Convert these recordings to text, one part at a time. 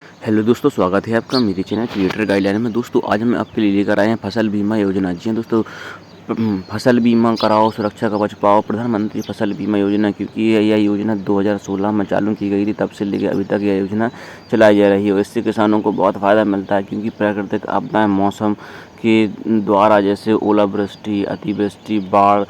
Hello दोस्तों, स्वागत है आपका मेरे चैनल क्रिएटर गाइडलाइन में। दोस्तों आज हम आपके लिए लेकर आए हैं फसल बीमा योजना। जी हाँ दोस्तों, फसल बीमा कराओ, सुरक्षा कवच पाओ, प्रधानमंत्री फसल बीमा योजना। क्योंकि यह योजना 2016 में चालू की गई थी, तब से लेकर अभी तक यह योजना चलाई जा रही है और इससे किसानों को बहुत फ़ायदा मिलता है। क्योंकि प्राकृतिक आपदाएं मौसम के द्वारा, जैसे ओलावृष्टि, अतिवृष्टि, बाढ़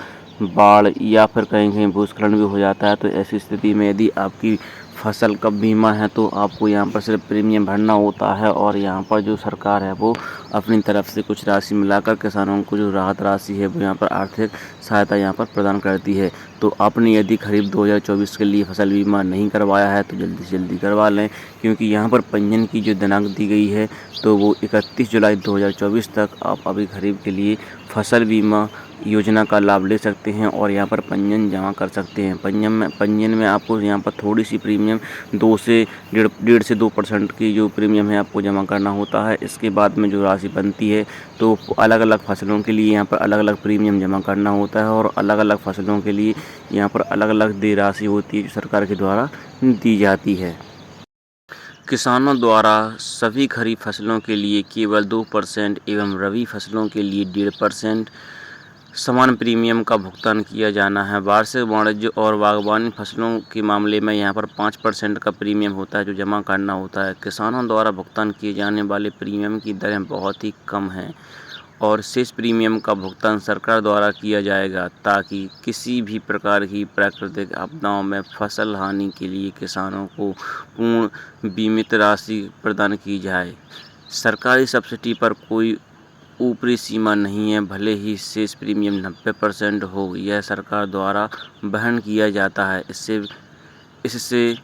बाढ़ या फिर कहीं कहीं भूस्खलन भी हो जाता है, तो ऐसी स्थिति में यदि आपकी फसल का बीमा है तो आपको यहाँ पर सिर्फ प्रीमियम भरना होता है और यहाँ पर जो सरकार है वो अपनी तरफ से कुछ राशि मिलाकर किसानों को जो राहत राशि है वो यहाँ पर आर्थिक सहायता यहाँ पर प्रदान करती है। तो आपने यदि खरीफ 2024 के लिए फसल बीमा नहीं करवाया है तो जल्दी से जल्दी करवा लें, क्योंकि यहाँ पर पंजीयन की जो दिनांक दी गई है तो वो 31 जुलाई 2024 तक आप अभी खरीफ के लिए फसल बीमा योजना का लाभ ले सकते हैं और यहाँ पर पंजीयन जमा कर सकते हैं। पंजीयन में आपको यहाँ पर थोड़ी सी प्रीमियम 2 से 1.5 से 2% की जो प्रीमियम है आपको जमा करना होता है। इसके बाद में जो राशि बनती है तो अलग अलग फसलों के लिए यहाँ पर अलग अलग प्रीमियम जमा करना होता है और अलग अलग फसलों के लिए यहाँ पर अलग अलग देय राशि होती है जो सरकार के द्वारा दी जाती है। किसानों द्वारा सभी खरीफ फसलों के लिए केवल 2% एवं रबी फसलों के लिए 1.5% समान प्रीमियम का भुगतान किया जाना है। वार्षिक वाणिज्य और बागवानी फसलों के मामले में यहाँ पर 5% का प्रीमियम होता है जो जमा करना होता है। किसानों द्वारा भुगतान किए जाने वाले प्रीमियम की दरें बहुत ही कम हैं और शेष प्रीमियम का भुगतान सरकार द्वारा किया जाएगा, ताकि किसी भी प्रकार की प्राकृतिक आपदाओं में फसल हानि के लिए किसानों को पूर्ण बीमित राशि प्रदान की जाए। सरकारी सब्सिडी पर कोई ऊपरी सीमा नहीं है, भले ही शेष प्रीमियम 90% हो, यह सरकार द्वारा वहन किया जाता है। इससे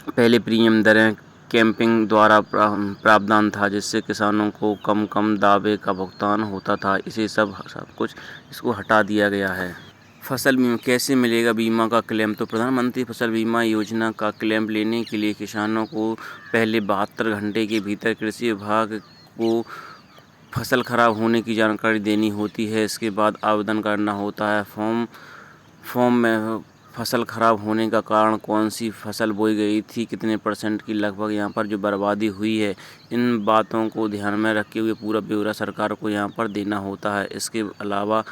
पहले प्रीमियम दरें कैपिंग द्वारा प्रावधान था, जिससे किसानों को कम दावे का भुगतान होता था। इसे सब कुछ इसको हटा दिया गया है। फसल बीमा कैसे मिलेगा? बीमा का क्लेम तो प्रधानमंत्री फसल बीमा योजना का क्लेम लेने के लिए किसानों को पहले 72 घंटे के भीतर कृषि विभाग को फसल खराब होने की जानकारी देनी होती है। इसके बाद आवेदन करना होता है। फॉर्म में फसल खराब होने का कारण, कौन सी फसल बोई गई थी, कितने % की लगभग यहाँ पर जो बर्बादी हुई है, इन बातों को ध्यान में रखे हुए पूरा ब्यौरा सरकार को यहाँ पर देना होता है। इसके अलावा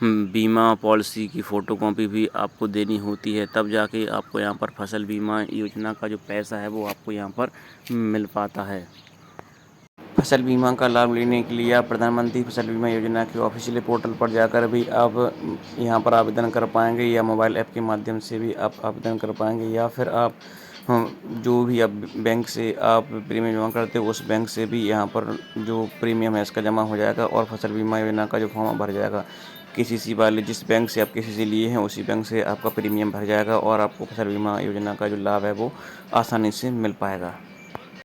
बीमा पॉलिसी की फ़ोटोकॉपी भी आपको देनी होती है, तब जाके आपको यहाँ पर फसल बीमा योजना का जो पैसा है वो आपको यहाँ पर मिल पाता है। फसल बीमा का लाभ लेने के लिए आप प्रधानमंत्री फसल बीमा योजना के ऑफिशियल पोर्टल पर जाकर भी आप यहाँ पर आवेदन कर पाएंगे, या मोबाइल ऐप के माध्यम से भी आप आवेदन कर पाएंगे, या फिर आप जो भी आप बैंक से आप प्रीमियम जमा करते हो उस बैंक से भी यहाँ पर जो प्रीमियम है इसका जमा हो जाएगा और फसल बीमा योजना का जो फॉर्म भर जाएगा। किसी वाले जिस बैंक से आप किसी से लिए हैं उसी बैंक से आपका प्रीमियम भर जाएगा और आपको फसल बीमा योजना का जो लाभ है वो आसानी से मिल पाएगा।